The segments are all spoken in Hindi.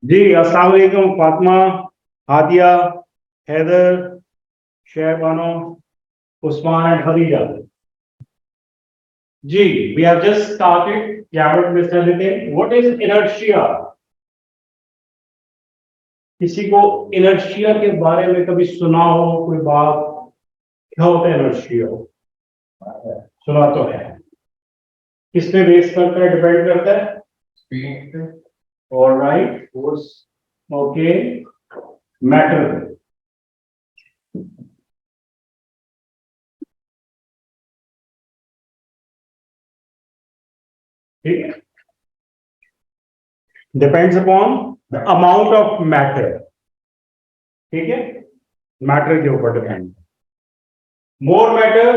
जी अस्सलाम वालेकुम फातिमा, हादिया, हैदर, शहबानो, उस्मान एंड खदीजा. जी, we have just started. Jared Mr. Nitin, what is inertia? किसी को inertia के बारे में कभी सुना हो कोई बात? क्या होता है inertia? सुना तो है. किस पे बेस करता है, डिपेंड करता है? स्पीड पे. Alright, force. ओके, मैटर पे. ठीक है, depends upon the amount of matter. ठीक है, मैटर के ऊपर depend. More matter,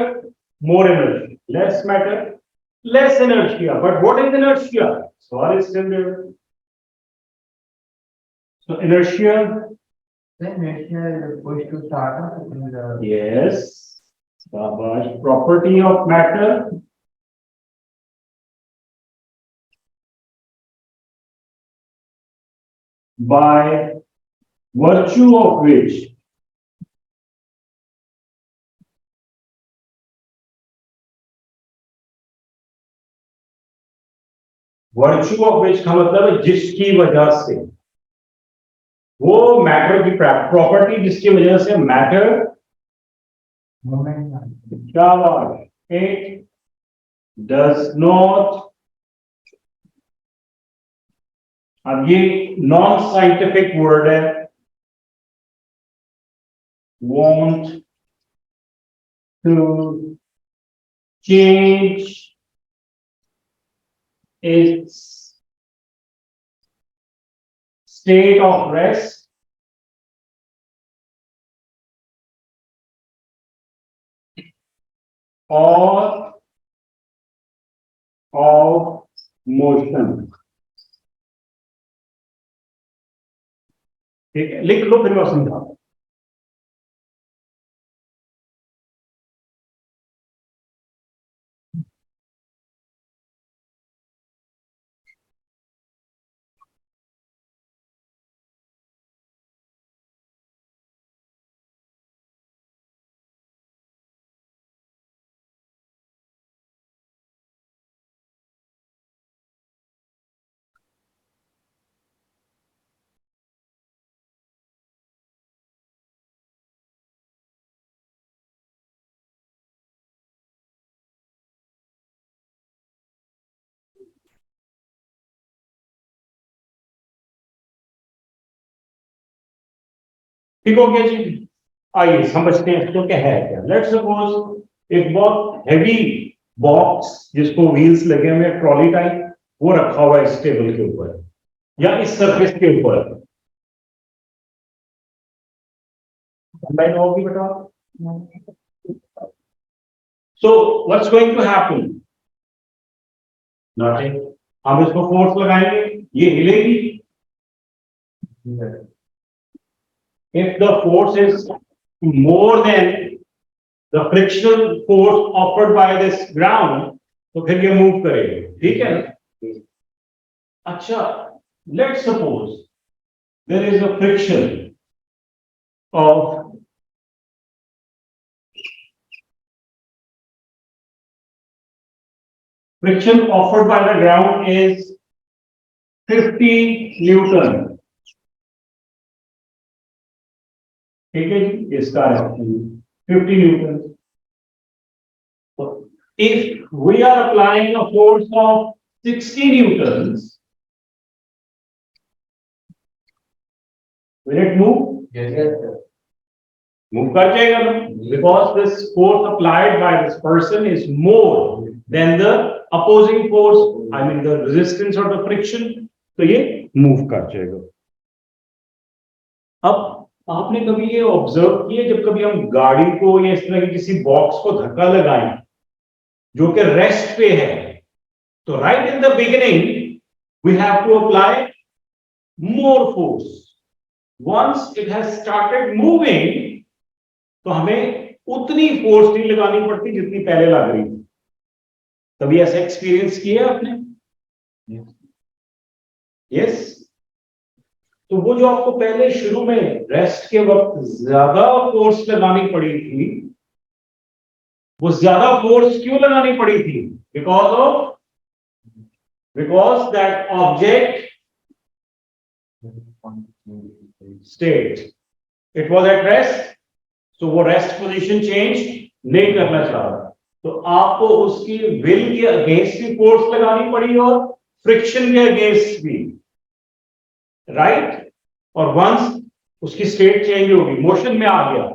more energy. Less matter, less inertia. But what is inertia? Sawal is still there. So inertia. The inertia is supposed to start up in the. Yes. Shabash. Property of matter. By virtue of which का मतलब है जिसकी वजह से, वो मैटर की प्रॉपर्टी जिसकी वजह से मैटर it does not. अब ये नॉन साइंटिफिक वर्ड है. want to change its state of rest or of motion. ठीक है, लिख लो फिर मैं समझा. ठीक हो गया जी. आइए समझते हैं इसको क्या है. क्या लेट्स सपोज एक बहुत हैवी बॉक्स जिसको व्हील्स लगे हुए हैं, ट्रॉली टाइप, वो रखा हुआ है इस टेबल के ऊपर या इस सरफेस के ऊपर. होगी बेटा. So what's going to happen? Nothing. हम इसको फोर्स लगाएंगे, ये हिलेगी. If the force is more than the frictional force offered by this ground, तो फिर ये मूव करेगा. ठीक है ना? अच्छा, let's suppose there is a friction of friction offered by the ground is 50 Newton. ठीक है जी, इसका 50 Newton. If we are applying a force of 60 Newtons, will it move? Yes. Move कर जाएगा ना, because this force applied by this person is more than the opposing force, I mean the resistance or the friction, तो ये move कर जाएगा. अब आपने कभी ये ऑब्जर्व किया, जब कभी हम गाड़ी को या इस तरह की किसी बॉक्स को धक्का लगाएं जो कि रेस्ट पे है, तो right in the beginning we have to apply more force. Once it has started moving, तो हमें उतनी फोर्स नहीं लगानी पड़ती जितनी पहले लग रही थी. कभी ऐसा एक्सपीरियंस किया आपने? यस. तो वो जो आपको पहले शुरू में रेस्ट के वक्त ज्यादा फोर्स लगानी पड़ी थी, वो ज्यादा फोर्स क्यों लगानी पड़ी थी? Because that object state it was at rest, तो वो रेस्ट पोजीशन चेंज नहीं करना चाह रहा, तो आपको उसकी विल के अगेंस्ट भी फोर्स लगानी पड़ी और फ्रिक्शन के अगेंस्ट भी, राइट? और वंस उसकी स्टेट चेंज होगी, मोशन में आ गया,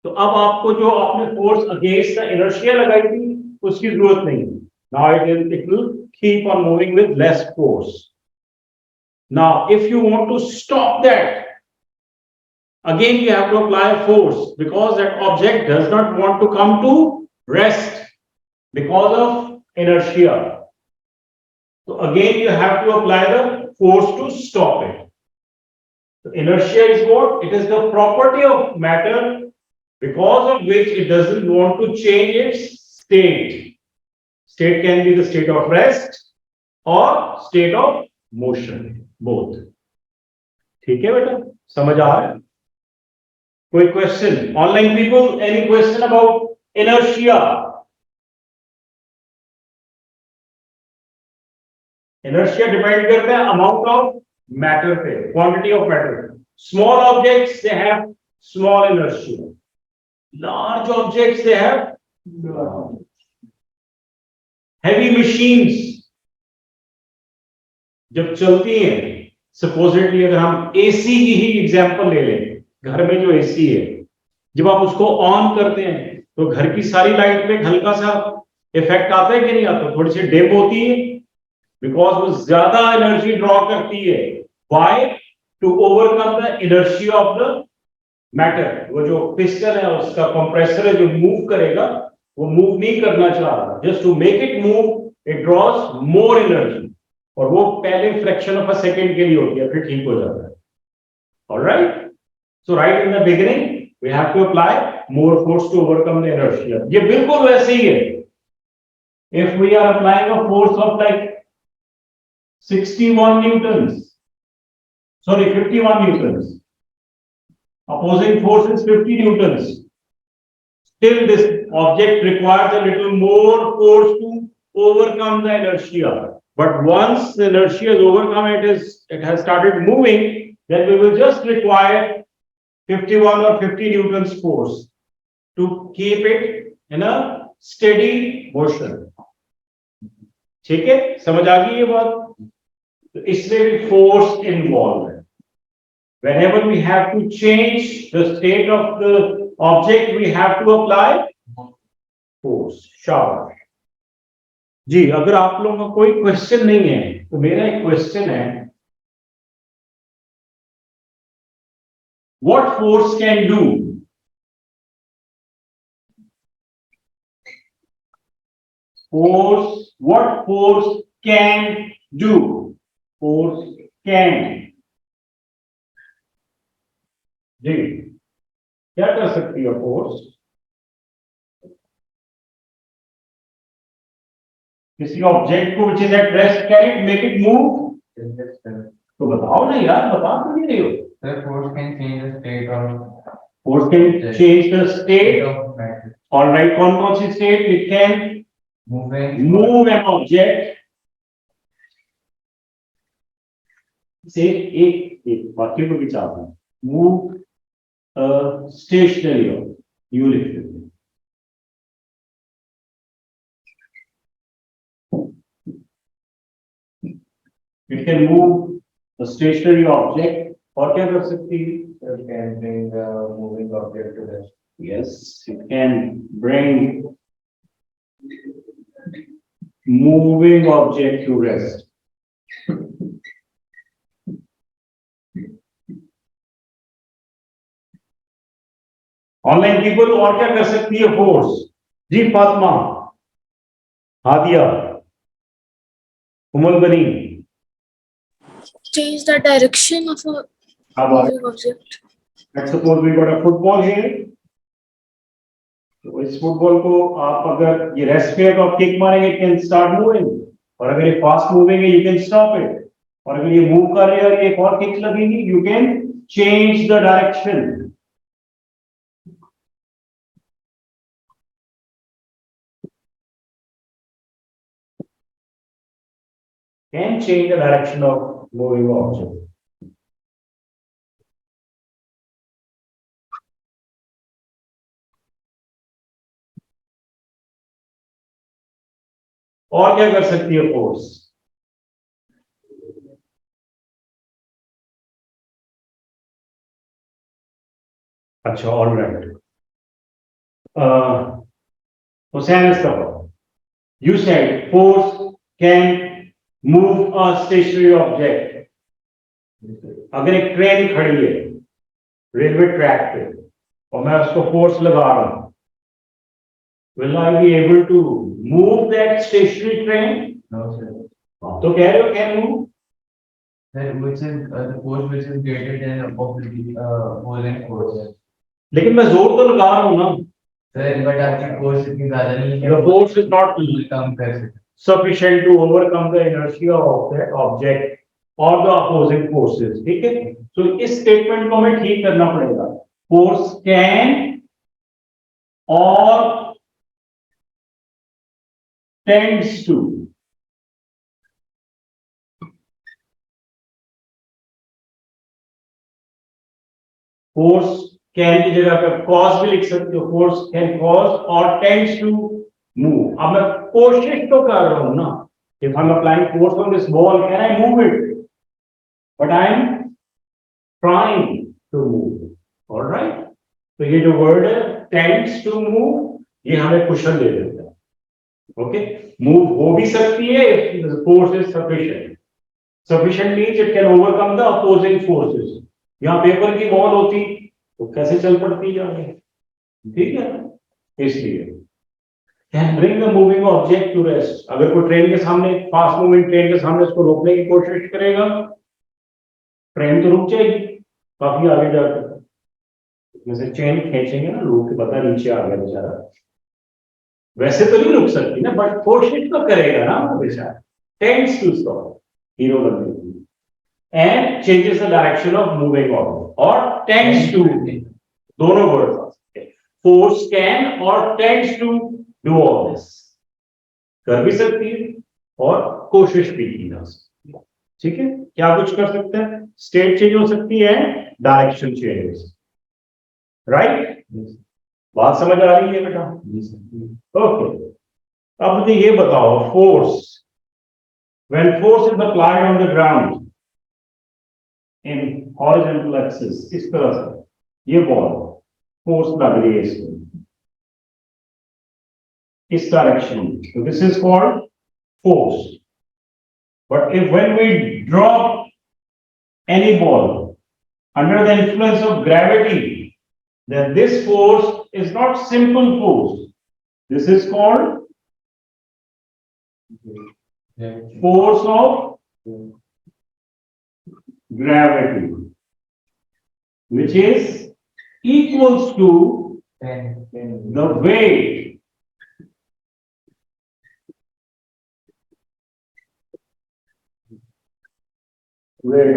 तो अब आपको जो आपने फोर्स अगेंस्ट द इनर्शिया लगाई थी उसकी जरूरत नहीं। Now it will keep on moving with less force. Now if you want to stop that, again you have to apply force, because that object does not want to come to rest because of inertia. So again you have to apply the force to stop it. So inertia is what? It is the property of matter because of which it doesn't want to change its state. State can be the state of rest or state of motion, both. ठीक है बेटा, समझ आ रहा है? कोई question? Online people, any question about inertia? Inertia depend करता है अमाउंट ऑफ मैटर पे, quantity of matter. Small objects they have small inertia, large objects they have large. Heavy machines जब चलती हैं, सपोजिटली अगर हम एसी की ही एग्जांपल ले लें, घर में जो एसी है, जब आप उसको ऑन करते हैं तो घर की सारी लाइट में हल्का सा इफेक्ट आता है कि नहीं आता? थोड़ी सी डिम होती है, बिकॉज वो ज्यादा एनर्जी ड्रॉ करती है। Why? To overcome the inertia of the matter. वो जो पिस्टन है, उसका कंप्रेसर है जो मूव करेगा, वो मूव नहीं करना चाह रहा, just to make it move it draws more energy, और वो पहले फ्रैक्शन ऑफ अ सेकेंड के लिए होती है, फिर ठीक हो जाता है। Alright, so right in the beginning we have to apply more force to overcome the inertia. ये बिल्कुल वैसे ही है। If we are applying a force of like 61 newtons, sorry 51 newtons, opposing force is 50 newtons, still this object requires a little more force to overcome the inertia. But once the inertia is overcome, it has started moving, then we will just require 51 or 50 newtons force to keep it in a steady motion. ठीक है, समझ आ गई ये बात? तो इसमें भी फोर्स इन्वॉल्व है। Whenever we have to change the state of the object, we have to apply force. शाबाश जी। अगर आप लोगों का कोई क्वेश्चन नहीं है तो मेरा एक क्वेश्चन है, what force can do? Force, what force can do? Force can, जी क्या कर सकती है फोर्स? किसी ऑब्जेक्ट को which is at rest, can it make it move? तो बताओ ना यार, बता तो नहीं रही हो। The force can change the state of. Force can change the state of matter. All right, कौन सी state? It can move an object. से एक वाक्य को विचार करें, move a stationary object. You लिख देते हैं। It can move a stationary object. और क्या कर सकती है? It can bring the moving object to rest. Yes, it can bring moving object to rest. Online people, और क्या कर सकती है फोर्स? जी फातिमा, हादिया, उमल बनी। Change the direction of a moving object. Let's suppose we got a football here. तो इस फुटबॉल को आप अगर ये रेस्ट पे है तो आप किक मारेंगे, it can start moving, और अगर ये फास्ट मूविंग है you can stop it, और अगर ये मूव कर रहे हैं और एक और किक लगेगी, you can change the direction. Can change the direction of moving object. और क्या कर सकती है फोर्स? अच्छा, all right. Hussain Istafa, you said force can move a stationary object. अगर एक ट्रेन खड़ी है रेलवे ट्रैक पे और मैं उसको फोर्स लगा रहा हूं, will I be able to move that stationary train? No, sir. तो कह रहे हो can move? Sir, which is the force which is greater than opposing force. लेकिन मैं जोर तो लगा रहा हूं ना। Sir, but आपकी force इतनी ज़्यादा नहीं है। The force is not कम कर सकते। sufficient to overcome the inertia of that object or the opposing forces. ठीक है? तो इस स्टेटमेंट को हमें ठीक करना पड़ेगा। Force can or tends to. Force can की जगह पे cause भी लिख सकते हो। Force can cause or tends to move. अब मैं कोशिश तो कर रहा हूं ना। If I'm applying force on this ball, can I move it? But I'm trying to move. All right? तो ये जो वर्ड है tends to move, ये हमें क्वेश्चन दे देता है। ओके, मूव हो भी सकती है if the force is sufficient. Sufficient means it can overcome the opposing forces. यहाँ पेपर की बॉल होती तो कैसे चल पड़ती जाए, ठीक है? इसलिए can bring the moving object to rest. अगर कोई ट्रेन के सामने, फास्ट मूविंग ट्रेन के सामने उसको रोकने की कोशिश करेगा, ट्रेन तो रुक जाएगी काफी आगे जाकर। जैसे चेन खींचेंगे ना लोग, के पता नीचे आ गया बेचारा, वैसे तो नहीं रुक सकती ना, बट कोशिश तो करेगा ना वो बेचारा। टेंड्स टू स्टॉप, हीरो बनने की, and changes the direction of moving object, और टेंड्स टू, दोनों वर्ड्स आ सकते हैं। फोर्स कैन और tends to do all this, कर भी सकती है और कोशिश भी की जा सकती है। ठीक है, क्या कुछ कर सकते हैं? स्टेट चेंज हो सकती है, डायरेक्शन चेंज, राइट? बात समझ आ रही है बेटा? ओके, अब मुझे ये बताओ, force, when force is applied on the ground in horizontal axis, इस तरह से ये बॉल फोर्स लग रही है इसमें इस डायरेक्शन में, so this is called force. But if when we drop any ball under the influence of gravity, then this force is not simple force. This is called force of gravity, which is equals to the weight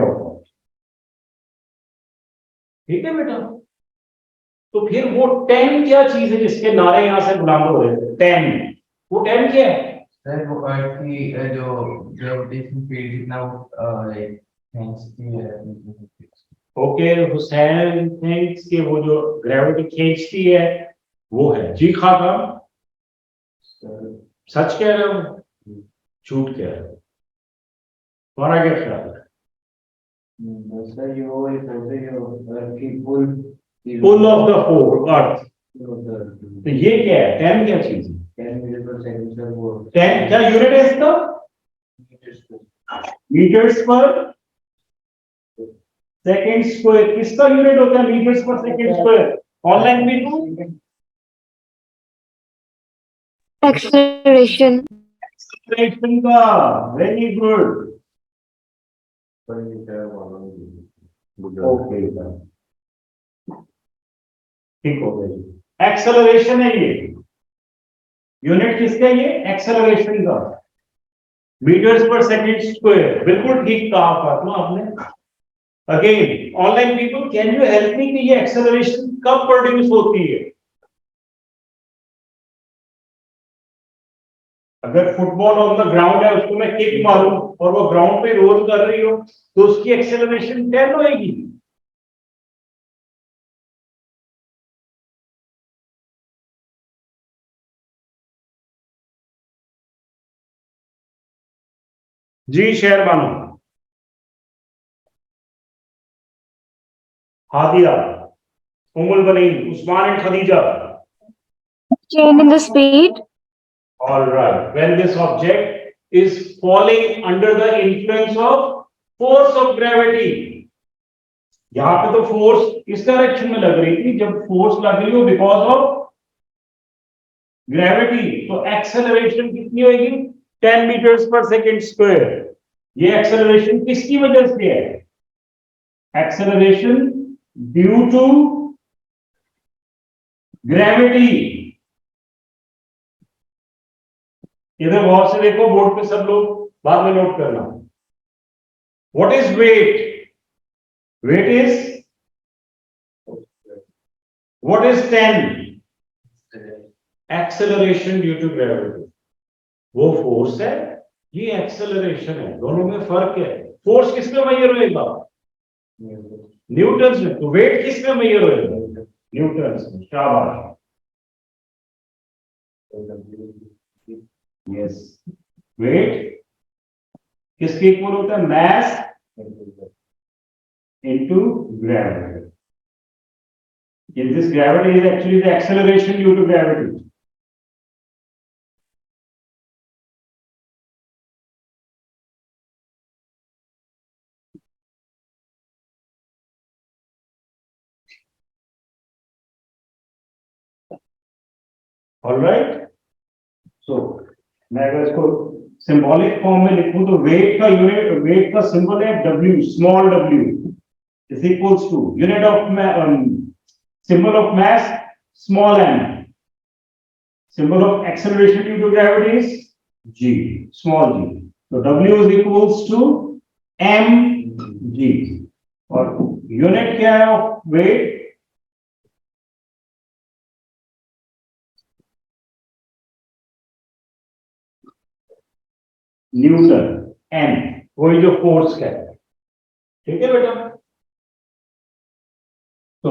of ball. ठीक है बेटा? तो फिर वो 10 क्या चीज है जिसके नारे यहां से बुलंद हो रहे हैं? 10, वो 10 क्या है? सर वो अर्थ की जो ग्रेविटेशन फील्ड जितना खींचती है। ओके, हुसैन थिंक्स कि वो जो ग्रेविटी खींचती है वो है। जी खाका, सच कह रहे हो, झूठ कह रहे हो? तुम्हारा क्या ख्याल है? सर ये वो अर्थ की पुल ऑफ द फोर अर्थ, तो ये क्या है? 10 क्या चीज है? 10 मीटर पर सेकंड सर, वो 10 क्या यूनिट है इसका? मीटर्स पर सेकंड स्क्वायर। किसका यूनिट होता है मीटर्स पर सेकंड स्क्वायर? ऑनलाइन में Acceleration. एक्सेलरेशन का। वेरी गुड, ओके, ठीक हो गया। एक्सेलरेशन है ये, यूनिट किसका? ये एक्सेलरेशन का। मीटर्स पर सेकंड स्क्वायर, बिल्कुल ठीक कहा फातिमा आपने। Again online people, can you help me कि ये एक्सेलरेशन कब प्रोड्यूस होती है? अगर फुटबॉल ऑन द ग्राउंड है, उसको मैं किक मारूं और वो ग्राउंड पे रोल कर रही हो, तो उसकी एक्सेलरेशन 10 होएगी। जी Sher Bano, Hadiya, Ummul Banin, Usman and Khadija. Change in the speed. All right. When this object is falling under the influence of force of gravity, यहां पे तो फोर्स इस डायरेक्शन में लग रही थी, जब फोर्स लग रही हो बिकॉज ऑफ ग्रेविटी, तो एक्सेलरेशन कितनी होगी? 10 मीटर्स पर सेकेंड स्क्वायर। ये एक्सेलरेशन किसकी वजह से है? Acceleration due to gravity. इधर गौर से देखो बोर्ड पे, सब लोग बाद में नोट करना। What is weight? Weight is, what is 10? Acceleration due to gravity. वो फोर्स है, ये एक्सेलरेशन है, दोनों में फर्क है। फोर्स किस में मेजर होएगा? न्यूटन्स में। तो वेट किस में मेजर होएगा? न्यूटन्स में। शाबाश, यस। वेट किसके इक्वल होता है? Mass into gravity. This gravity is actually the acceleration due to gravity. All right, so मैं अगर इसको सिंबॉलिक फॉर्म में लिखूं तो वेट का यूनिट, वेट का सिंबल है W, small w is equals to unit of symbol of mass small m, symbol of acceleration due to gravity is g, small g। तो W is equals to mg, और यूनिट क्या है ऑफ वेट? न्यूटन। n वही जो फोर्स का है, ठीक है बेटा? तो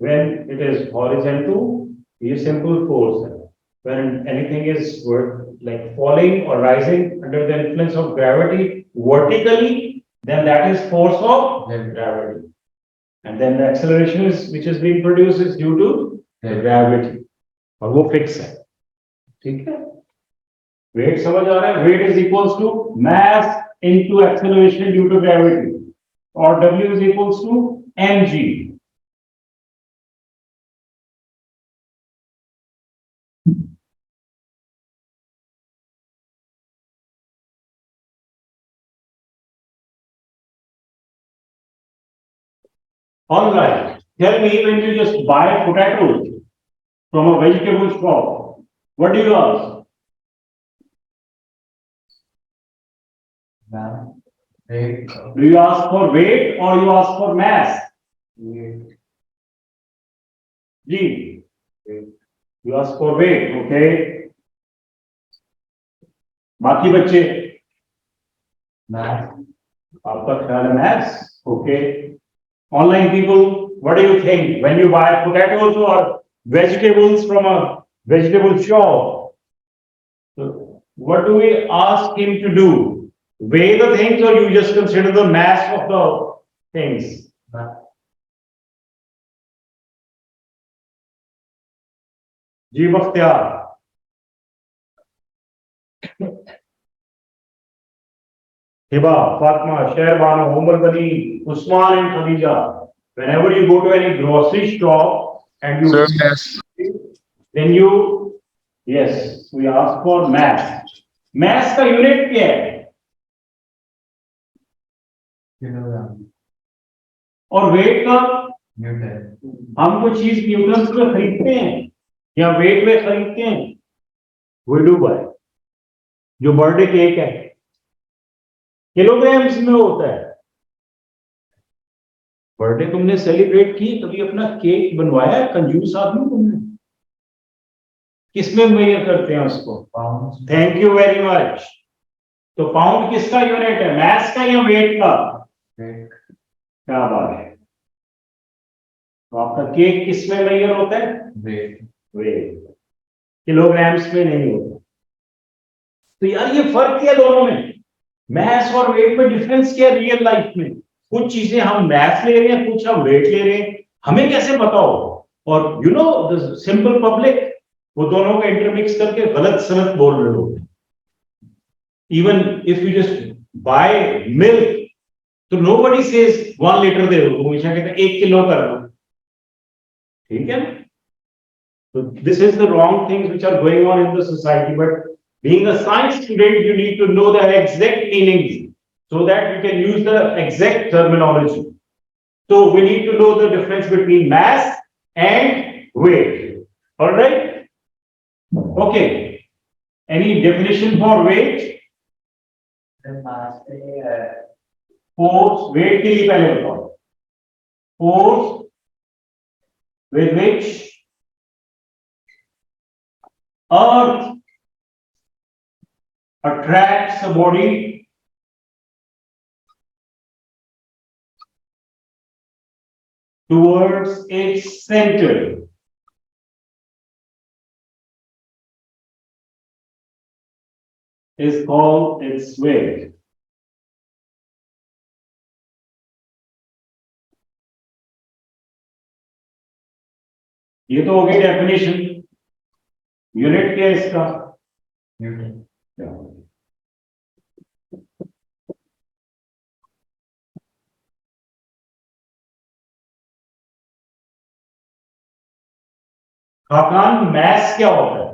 when it is horizontal, ये simple force है। When anything is like falling or rising under the influence of gravity vertically, then that is force of gravity, and then the acceleration is which is being produced is due to gravity, और वो फिक्स है, ठीक है? वेट समझ आ रहा है? Weight is equals to mass into acceleration due to gravity, और W is equals to mg। All right, tell me, when you just buy potatoes from a vegetable shop, what do you ask? Weight. Do you ask for weight or you ask for mass? Weight. G. You ask for weight, okay? बाकी बच्चे, Mass. आपका ख्याल है mass, okay? Online people, what do you think when you buy potatoes or vegetables from a vegetable shop? So what do we ask him to do? Weigh the things, or you just consider the mass of the things? जी बख्तियार। हिबा, फातिमा, शेरबानो, उमर बनी, Usman and Khadija, whenever you go to any grocery shop and you Sir, yes. then you, yes, we ask for mass। mass का यूनिट क्या है? किलोग्राम। और वेट का? न्यूटन। हम कोई चीज न्यूटन में खरीदते हैं या वेट में खरीदते हैं? we do buy। जो बर्थडे केक है किलोग्राम्स में होता है। बर्थडे तुमने सेलिब्रेट की, कभी अपना केक बनवाया है? कंजूस आदमी तुमने। किसमें मेजर करते हैं उसको? Pound. Thank you very much. तो पाउंड किसका यूनिट है, मास का या वेट का? क्या बात है। तो आपका केक किस में मेजर होता है? वेट। वेट, किलोग्राम्स में नहीं होता। तो यार ये फर्क क्या दोनों में, मैथ और वेट में डिफरेंस क्या रियल लाइफ में? कुछ चीजें हम मैथ ले रहे हैं, कुछ हम वेट ले रहे हैं, हमें कैसे पता हो? और you know the simple public वो दोनों का इंटरमिक्स करके गलत सलत बोल रहे हो। Even if you just by milk, तो नोबडी सेज 1 लीटर दे दो, हमेशा कहते हैं 1 किलो कर दो, ठीक है ना? So this is the wrong things which are going on in the society. But being a science student, you need to know the exact meanings so that you can use the exact terminology. So we need to know the difference between mass and weight. All right? Okay. Any definition for weight? Force. Weight के लिए पहले बताओ. Force with which Earth attracts the body towards its center is called its weight. ये तो हो गई डेफिनेशन। यूनिट क्या है इसका? न्यूटन। खाकान मैस क्या होता है?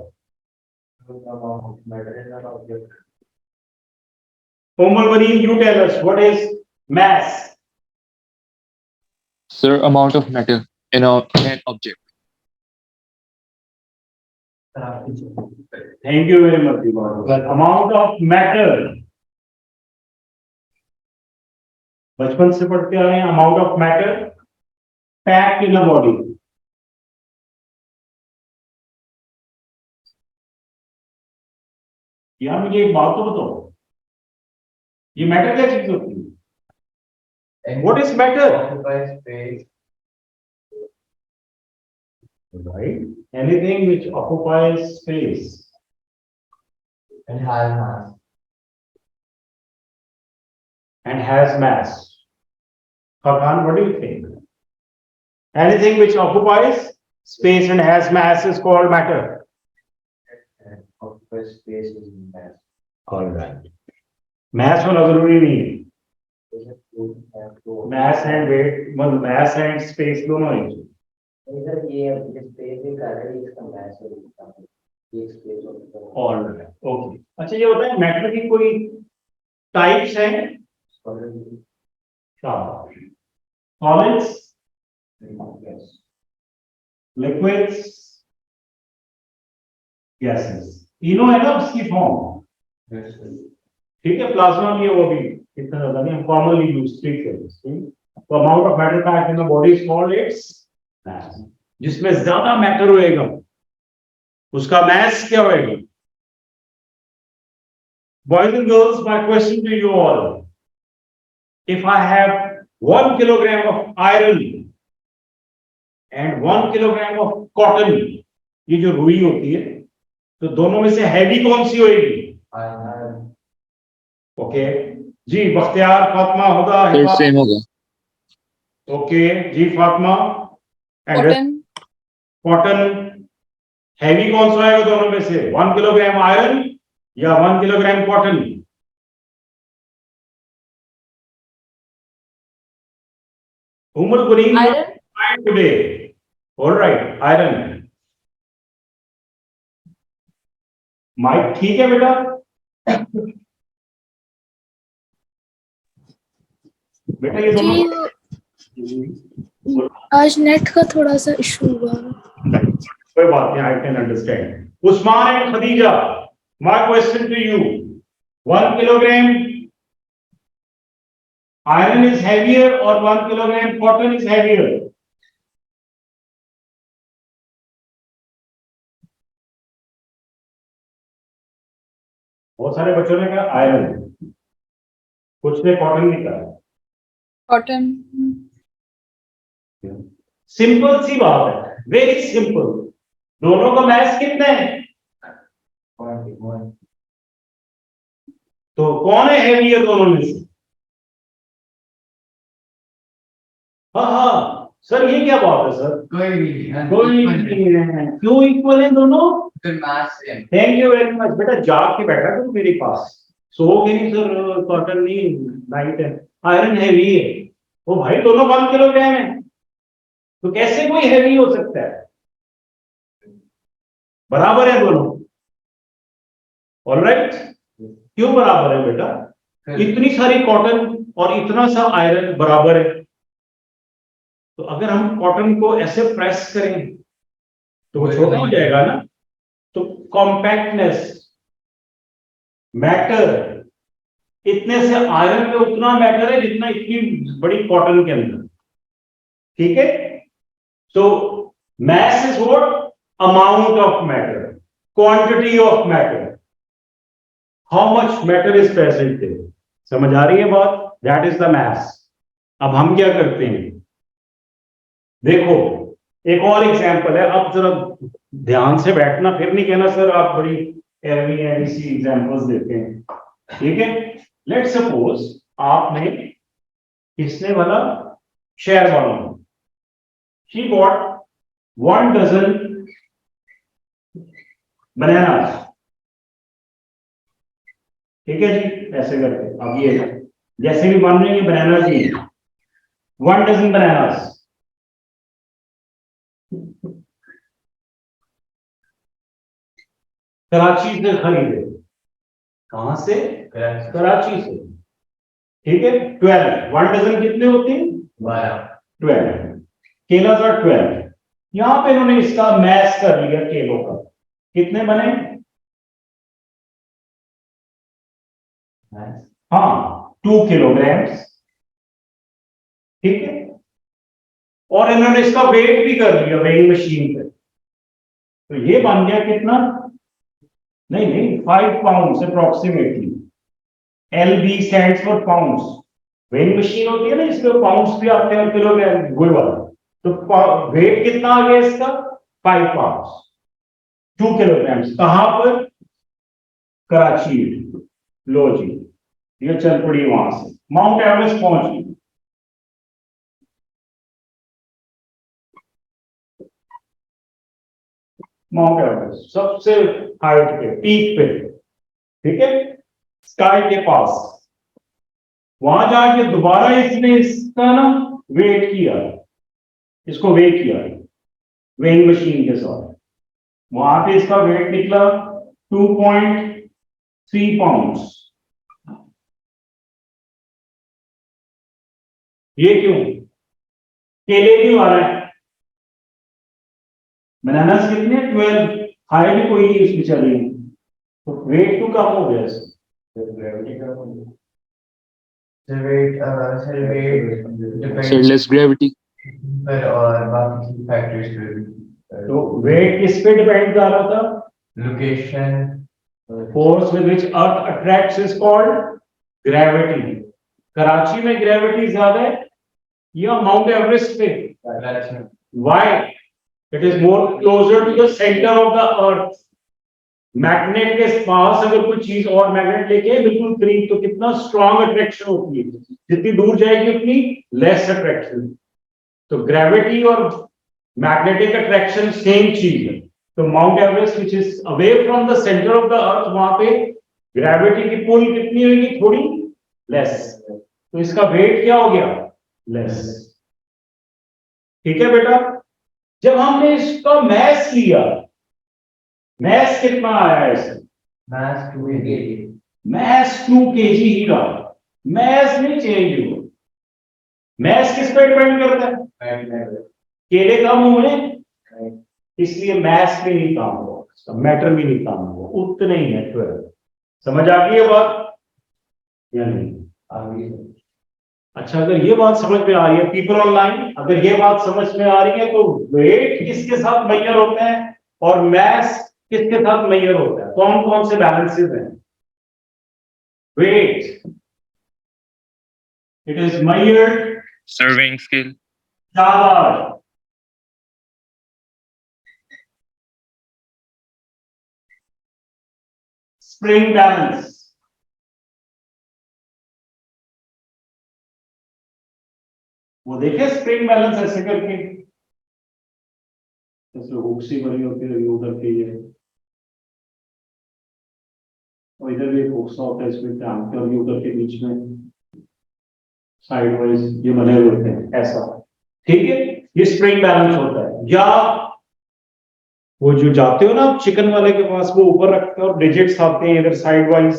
Komal Vaneem, you tell us what is mass? Sir, amount of matter in an object. Thank you very much, Divar. Amount of matter. बचपन से पढ़ते आ रहे हैं, amount of matter packed in a body. यार मुझे एक बात तो बताओ, ये मैटर क्या चीज होती है? What is matter? Right? Anything which occupies space And has mass. and has mass. Farhan, what do you think? Anything which occupies space and has mass is called matter. And occupies space is mass. All right. Mass होना जरूरी नहीं है। Mass and weight, मतलब mass and space दोनों ही। इधर ये स्पेस भी कर रही है, इसका मैस हो रहा है, ये स्पेस होता है। All right. Okay. अच्छा ये बताएं मैटर की कोई टाइप्स हैं? Solids, liquids, gases. तीनों है ना उसकी फॉर्म, ठीक है? प्लाज्मा भी है, वो भी इतना ज्यादा नहीं, हम कॉमनली यूज करते हैं। तो amount of matter packed in the body is called its mass. जिसमें ज्यादा मैटर होएगा उसका mass क्या होएगा? Boys and girls, my question to you all: if I have 1 kilogram of iron and 1 kilogram of cotton, ये जो रुई होती है, तो दोनों में से हैवी कौन सी होएगी? ओके जी, बख्तियार, फातिमा, हुदा, Sir, same होगा. ओके जी, फातिमा Cotton. कॉटन हैवी कौन सा आएगा दोनों में से? 1 किलोग्राम आयरन या 1 kilogram cotton? Umar Qureen Iron. Today. Alright, iron. Mic ठीक है बेटा? बेटा ये दोनों जी आज नेट का थोड़ा सा इशू हुआ। कोई बात नहीं, I can understand. Usman and Khadija, my question to you, 1 kilogram iron is heavier or 1 kilogram cotton is heavier? बहुत सारे बच्चों ने कहा आयरन, कुछ ने कॉटन भी कहा। Cotton. सिंपल सी बात है, वेरी सिंपल। दोनों का मैथ कितना है? तो कौन है हेवियर दोनों में से? हाँ सर, ये क्या बात है सर? कोई नहीं है। क्यों इक्वल है दोनों? Thank you very much. बेटा जाग के बैठा तुम मेरे पास, सोओगे नहीं सर, कॉटन नहीं, नाइट है, आयरन हैवी है। वो भाई दोनों 1 किलोग्राम है, तो कैसे कोई हैवी हो सकता है? बराबर है दोनों। ऑलराइट, क्यों बराबर है बेटा? इतनी सारी कॉटन और इतना सा आयरन बराबर है, तो अगर हम कॉटन को ऐसे प्रेस करें तो वो छोटा हो जाएगा ना। तो कॉम्पैक्टनेस, मैटर, इतने से आयरन में उतना मैटर है जितना इतनी बड़ी कॉटन के अंदर। ठीक है, तो mass is what? Amount of matter, quantity of matter, how much matter is present there. समझ आ रही है बात? That is the mass. अब हम क्या करते हैं, देखो एक और एग्जांपल है। अब जरा ध्यान से बैठना, फिर नहीं कहना सर आप बड़ी एवी सी एग्जांपल्स देते हैं। ठीक है, लेट सपोज आपने, किसने वाला, शेयर वाला, she bought 1 dozen bananas। ठीक है जी, ऐसे करके अब ये जैसे भी मान रहे हैं बनाना जी, 1 dozen bananas। कराची से खरीदे। कहां से? कराची से। ठीक है, 12, 1 dozen कितने होते हैं? 12। केला का 12। यहां पे इन्होंने इसका मैच कर लिया केलों का, कितने बने? हाँ, 2 किलोग्राम्स। ठीक है, और इन्होंने इसका वेट भी कर लिया वेइंग मशीन पे, तो ये बन गया कितना? नहीं 5 pounds approximately. LB stands for pounds. Weighing machine होती है ना, इसमें पाउंड्स भी आते हैं और किलोग्राम, वही वाला। तो वेट कितना आ गया इसका? 5 पाउंड्स, 2 किलोग्राम। कहां पर? कराची। लो जी, ये चल पड़ी वहां से, माउंट एवरेस्ट पहुंच गई। माउंट एवरेस्ट सबसे हाइट पे, पीक पे। ठीक है, स्काई के पास। वहां जाके दोबारा इसने इसका ना वेट किया, इसको वेट किया वेइंग मशीन के साथ। वहां पे इसका वेट निकला 2.3 पाउंड्स। ये क्यों? केले क्यों आ रहा है? बनानास कितने? 12। हाइट कोई नहीं उसकी चली, तो वेट तो कम हो गया इसका। So less gravity. और बाकी फैक्टर्स पे भी। तो वेट किस पे डिपेंड कर रहा था? Location. Force with which earth attracts is called gravity. Karachi में ग्रेविटी ज्यादा है या माउंट एवरेस्ट पे? Why? It is more closer to the centre of the earth. Magnet के पास अगर कोई चीज और मैग्नेट लेके बिल्कुल करीब, तो कितना स्ट्रॉन्ग अट्रैक्शन होती है, जितनी दूर जाएगी उतनी लेस अट्रैक्शन। तो ग्रेविटी और मैग्नेटिक अट्रैक्शन सेम चीज है। तो mount Everest which is away from the centre of the अर्थ, वहां पे ग्रेविटी की पुल कितनी होगी? थोड़ी लेस। तो इसका वेट क्या हो गया? लेस। ठीक है बेटा, जब हमने इसका मैस लिया, मैस कितना आया इसका? Mass 2 kg। मैस 2 kg ही रहा, मैस नहीं चेंज हुआ। मैस किस पे डिपेंड करता है? केले कम हुए इसलिए मैस भी नहीं काम हुआ, मैटर भी नहीं काम हुआ, उतने ही है 12। समझ आ गई ये बात या नहीं? आगे अच्छा, अगर ये बात समझ में आ रही है पीपल ऑनलाइन, अगर ये बात समझ में आ रही है तो वेट किसके साथ मेजर होता है और मैस किसके साथ मेजर होता है? कौन कौन से बैलेंसेस हैं? Weight, it is measured Surveying scale. शाबाश, स्प्रिंग बैलेंस, वो देखे स्प्रिंग बैलेंस ऐसे करके, जैसे हुक सी बनी होती है यू करके ये, और इधर भी एक हुक सा होता है इसमें काम के और यू करके बीच में साइड वाइज ये बने हुए होते हैं ऐसा, ठीक है? ये स्प्रिंग बैलेंस होता है। या वो जो जाते हो ना आप चिकन वाले के पास, वो ऊपर रखते हो और डिजिट्स आते हैं इधर side wise,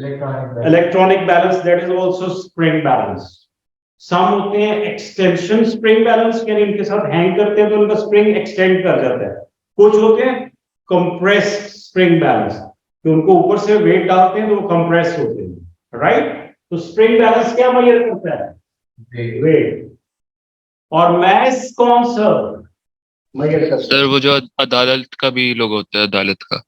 electronic balance, that is also spring balance. Some होते हैं एक्सटेंशन स्प्रिंग बैलेंस, यानी इनके साथ हैंग करते हैं तो उनका स्प्रिंग एक्सटेंड कर जाता है। कुछ होते हैं कंप्रेस्ड स्प्रिंग बैलेंस, तो उनको ऊपर से वेट डालते हैं तो वो कंप्रेस होते हैं, राइट? तो स्प्रिंग बैलेंस क्या मेजर करता है? वेट। और मैस कौन सा मेजर करता है? सर वो जो अदालत का भी लोग होता है, अदालत का।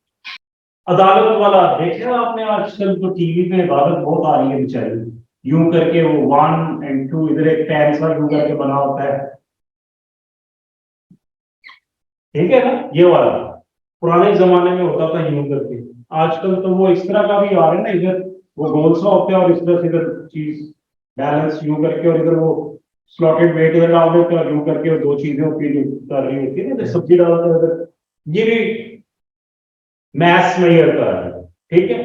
अदालत वाला देखा आपने? आजकल तो टीवी पे अदालत बहुत आ रही है बेचारी, यूं करके वो 1 और 2 इधर एक पैन सा यूं करके बना होता है, ठीक है ना? ये वाला पुराने जमाने में होता था यूं करके। आजकल तो वो इस तरह का भी आ रहा है ना, इधर वो गोल सा होता है और इस तरह से इधर चीज बैलेंस यूं करके, और इधर वो स्लॉटेड वेट इधर डाल देते हैं और यूं करके वो दो चीजें होती है जो कर रही होती है ना, सब्जी डालते हैं उधर, ये भी मैस मेजर कर रहा है, ठीक है?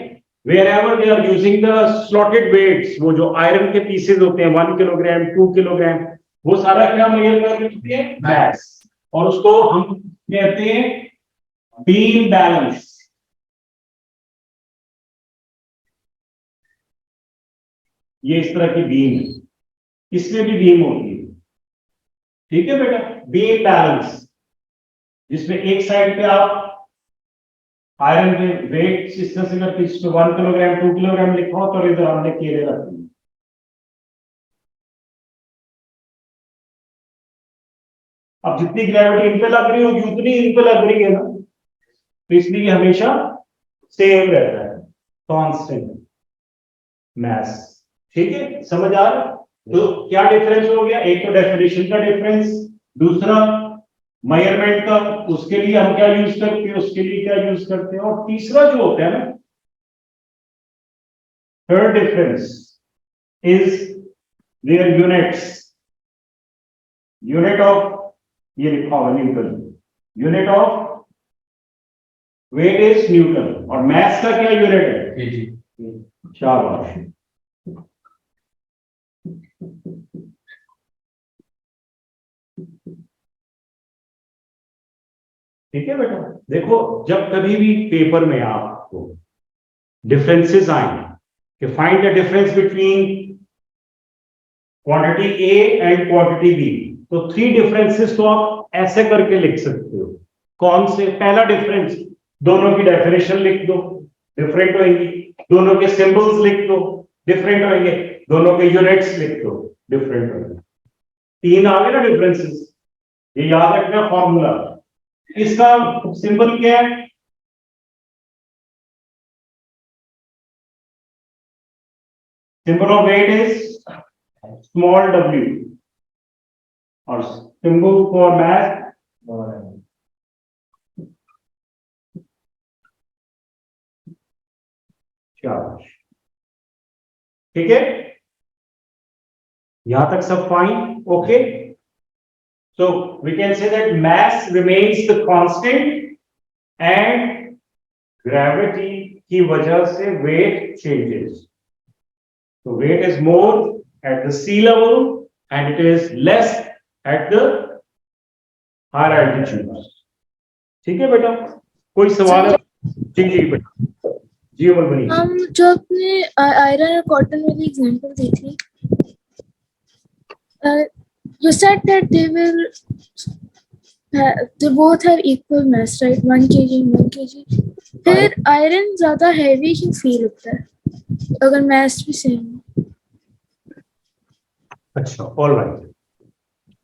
Wherever they are using the slotted weights, वो जो आयरन के पीसेस होते हैं 1 किलोग्राम 2 किलोग्राम, वो सारा क्या मेजर कर रही होती है? मैस। और उसको हम कहते हैं बीम बैलेंस। ये इस तरह की बीम है, इसमें भी बीम होती है, ठीक है बेटा? बीम बैलेंस, जिसमें एक साइड पे आप आयरन के वेट इस तरह से करके इसमें 1 किलोग्राम 2 किलोग्राम लिखा हो तो इधर हमने केले रख दिए। अब जितनी ग्रेविटी इन पे लग रही होगी उतनी इन पे लग रही है ना, तो इसलिए ये हमेशा सेम रहता है, कांस्टेंट मैस, ठीक है? समझ आ रहा? तो क्या डिफरेंस हो गया? एक तो डेफिनेशन का डिफरेंस, दूसरा मेजरमेंट का, उसके लिए हम क्या यूज करते हैं, उसके लिए क्या यूज करते हैं, और तीसरा जो होता है ना, third difference is their units. Unit of, ये लिखा हुआ Newton, unit of weight is Newton, और मैथ का क्या यूनिट है? केजी। शाबाश। ठीक है बेटा? देखो, जब कभी भी पेपर में आपको डिफरेंसेस आए कि find the difference between quantity A and quantity B, तो 3 डिफरेंसेस तो आप ऐसे करके लिख सकते हो। कौन से? पहला डिफरेंस, दोनों की डेफिनेशन लिख दो, डिफरेंट होंगी। दोनों के सिंबल्स लिख दो, डिफरेंट होंगे। दोनों के यूनिट्स लिख दो, डिफरेंट होंगे। 3 आ गए ना डिफरेंसेस, ये याद रखना फॉर्मूला। इसका सिंबल क्या है? Symbol of weight is small w, और सिंबल फॉर मैथ शाबाश। ठीक है, यहां तक सब fine? Okay, so we can say that mass remains the constant and gravity की वजह से weight changes. So weight is more at the sea level and it is less at the higher altitudes. ठीक है बेटा? कोई सवाल है? जी जी बेटा, जी अमल बनी। हम जो अपने आयरन और कॉटन वाली एग्जांपल दी थी, you said that they both have equal mass, right? 1 kg and 1 kg. फिर आयरन ज्यादा हैवी ही फील होता है अगर मैथ भी सेम। अच्छा, ऑलराइट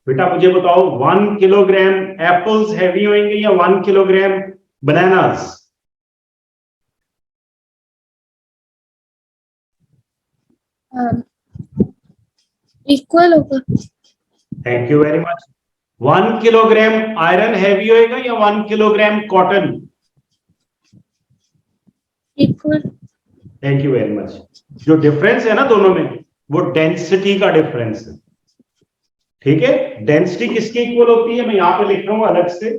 बेटा, मुझे बताओ 1 किलोग्राम एप्पल्स हैवी होंगे या 1 किलोग्राम बनानास? इक्वल होगा। Thank you very much. 1 kilogram iron heavy होएगा या 1 kilogram cotton? Equal. Thank you very much. जो डिफरेंस है ना दोनों में, वो डेंसिटी का डिफरेंस है। ठीक है, डेंसिटी किसकी इक्वल होती है? मैं यहां पे लिख रहा हूं अलग से।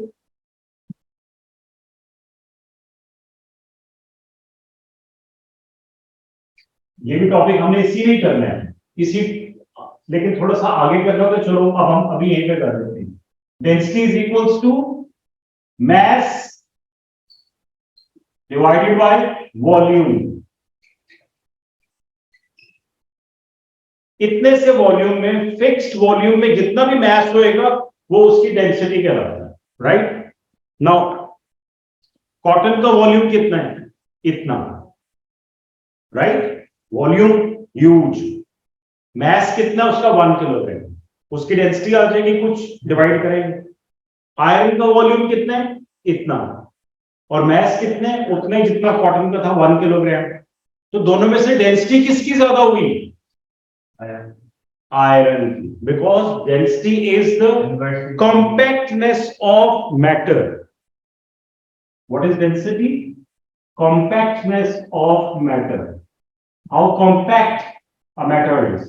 ये भी टॉपिक हमने इसी में करना है, इसी, लेकिन थोड़ा सा आगे करना हो तो चलो अब हम अभी यहीं पे कर देते हैं। Density is equals to mass divided by volume। इतने से वॉल्यूम में, फिक्स्ड वॉल्यूम में जितना भी मैस होएगा वो उसकी डेंसिटी कहलाता है, राइट? नाउ कॉटन का वॉल्यूम कितना है? इतना, राइट? वॉल्यूम ह्यूज, मैस कितना उसका? 1 किलोग्राम, उसकी डेंसिटी आ जाएगी कुछ, डिवाइड करेंगे। आयरन का वॉल्यूम कितना है? इतना, और मैस कितने? उतना ही जितना कॉटन का था, 1 किलोग्राम। तो दोनों में से डेंसिटी किसकी ज्यादा हुई? आयरन की, because density is the compactness of matter. What is density? compactness of matter, how compact a matter is।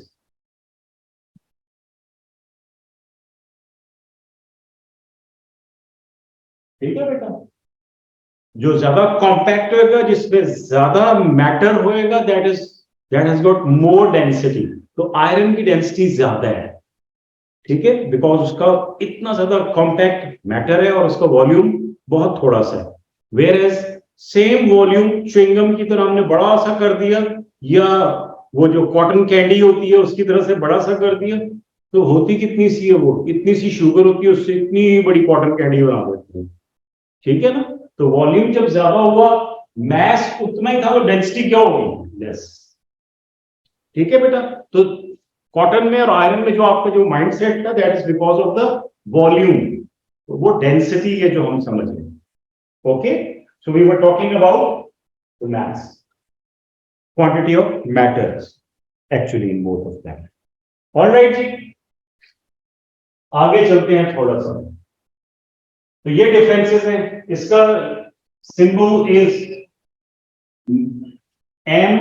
ठीक है बेटा, जो ज्यादा कॉम्पैक्ट होएगा, जिसमें ज्यादा मैटर होएगा, that has got more density. तो आयरन की डेंसिटी ज्यादा है, ठीक है, बिकॉज उसका इतना ज्यादा कॉम्पैक्ट मैटर है और उसका वॉल्यूम बहुत थोड़ा सा है। Whereas same volume chewing gum की तरह हमने बड़ा सा कर दिया, या वो जो कॉटन कैंडी होती है उसकी तरह से बड़ा सा कर दिया, तो होती कितनी सी है? वो इतनी सी शुगर होती है, उससे इतनी बड़ी कॉटन कैंडी बना देती है। ठीक है ना? तो वॉल्यूम जब ज्यादा हुआ, मैस उतना ही था, तो डेंसिटी क्या होगी? लेस। ठीक है बेटा, तो कॉटन में और आयरन में जो आपका जो माइंडसेट था, that is because of the volume. तो वो डेंसिटी है जो हम समझ रहे हैं। Okay, so we were talking about the mass, quantity of matters actually in both of them। All right जी, आगे चलते हैं थोड़ा सा। तो ये डिफरेंसेस हैं। इसका सिंबल इज M,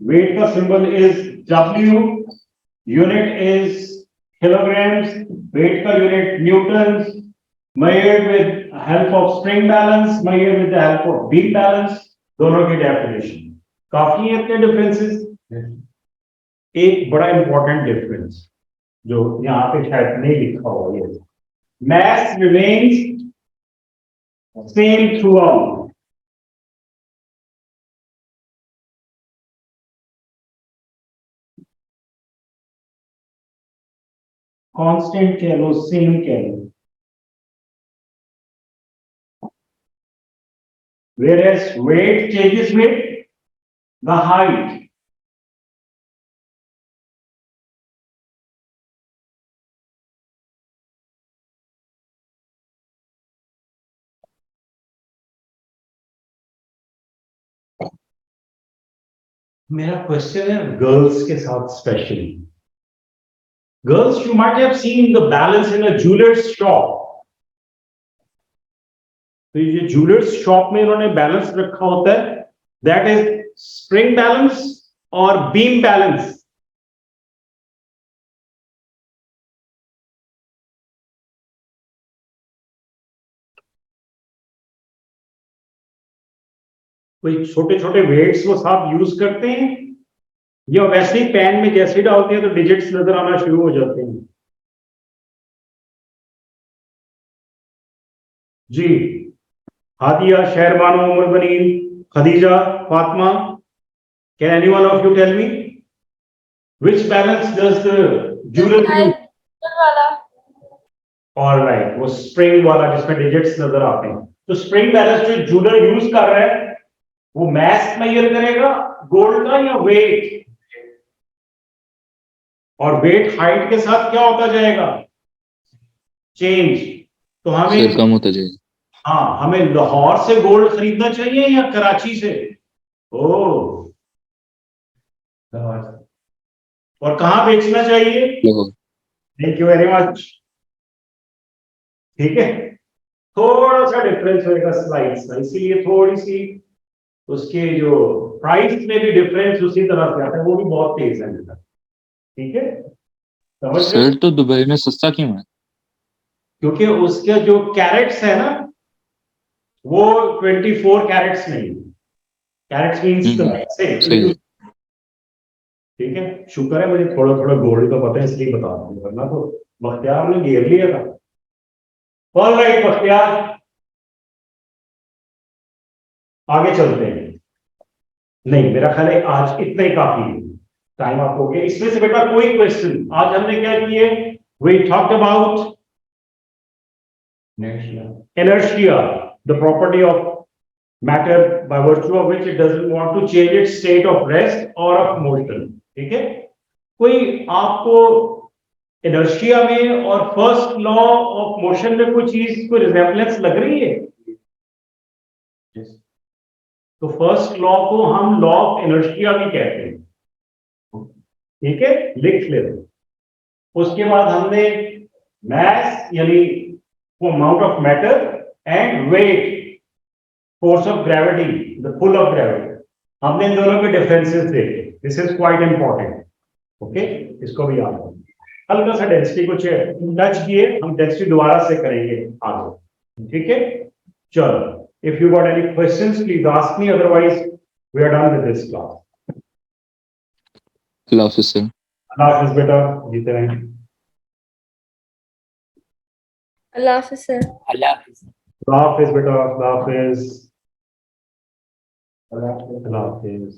वेट का symbol is W, unit is kilograms, weight का unit newtons, measured with help of spring balance, measured with the help of beam balance, दोनों की डेफिनेशन। काफी है इतने डिफरेंसेस। एक बड़ा इंपॉर्टेंट डिफरेंस जो यहाँ पे शायद नहीं लिखा हुआ, ये mass remains same throughout। Constant कह लो, सेम कह लो। whereas weight changes with the height। मेरा क्वेश्चन है गर्ल्स के साथ specially. Girls, you might have seen the balance in a jeweler's shop। तो ये ज्वेलर्स शॉप में इन्होंने बैलेंस रखा होता है, दैट इज स्प्रिंग बैलेंस और बीम बैलेंस। कोई छोटे छोटे वेट्स वो साहब यूज करते हैं, या वैसे ही पेन में जैसे डालते हैं तो डिजिट्स नजर आना शुरू हो जाते हैं? जी, Hadiya, Shahrbano, Umar Banin, Khadija, Fatima, can anyone of you tell me which balance does the jeweller use? वाला। ऑलराइट, वो स्प्रिंग वाला जिसमें डिजिट्स नजर आते हैं। तो स्प्रिंग बैलेंस जो ज्वेलर यूज कर रहा है वो मैथ मेजर करेगा गोल्ड का या वेट, और वेट हाइट के साथ क्या होता जाएगा, चेंज। तो फिर हमें, कम होता जाएगा। हाँ, हमें लाहौर से गोल्ड खरीदना चाहिए या कराची से? ओ, लाहौर। और कहाँ बेचना चाहिए? Lahore. Thank you very much. ठीक है, थोड़ा सा डिफरेंस होगा स्लाइड्स का, इसीलिए थोड़ी सी उसके जो प्राइस में भी डिफरेंस उसी तरह से आता है, वो भी बहुत तेज है मेरा। ठीक है, समझ रहे हो? सर तो दुबई में सस्ता क्यों है? क्योंकि उसके जो कैरेट्स है ना, वो 24 कैरेट्स नहीं, कैरेट्स मीन्स सही है। ठीक है, शुक्र है मुझे थोड़ा थोड़ा गोल्ड का पता है, इसलिए बता रहा हूँ, वरना तो बख्तियार ने घेर लिया था। ऑलराइट बख्तियार, आगे चलते हैं। नहीं, मेरा ख्याल है आज इतना ही काफी है, टाइम आप हो गया। इसमें से बेटा कोई क्वेश्चन, आज हमने क्या किए, we talked about inertia, the property of matter by virtue of which it doesn't want to change its state of rest or of motion. ठीक है, कोई आपको inertia में और फर्स्ट लॉ ऑफ मोशन में कोई चीज, कोई रिजेम्बलेंस लग रही है? तो फर्स्ट लॉ को हम लॉ ऑफ इनर्शिया भी कहते हैं। ठीक है, लिख लेते। उसके बाद हमने mass यानी amount of matter and weight, force of gravity, the pull of gravity, हमने इन दोनों के डिफरेंसेस देखे। This is quite important. Okay, इसको भी याद रखो। हल्का सा डेंसिटी कुछ टच किए, हम डेंसिटी दोबारा से करेंगे आगे। ठीक है, चलो, if you got any questions please ask me, otherwise we are done with this class. अल्लाह हाफिज़ सर। अल्लाह हाफिज़ बेटा, जीते रहें। अल्लाह हाफिज़ सर। अल्लाह हाफिज़ बेटा, अल्लाह हाफिज़। अल्लाह हाफिज़।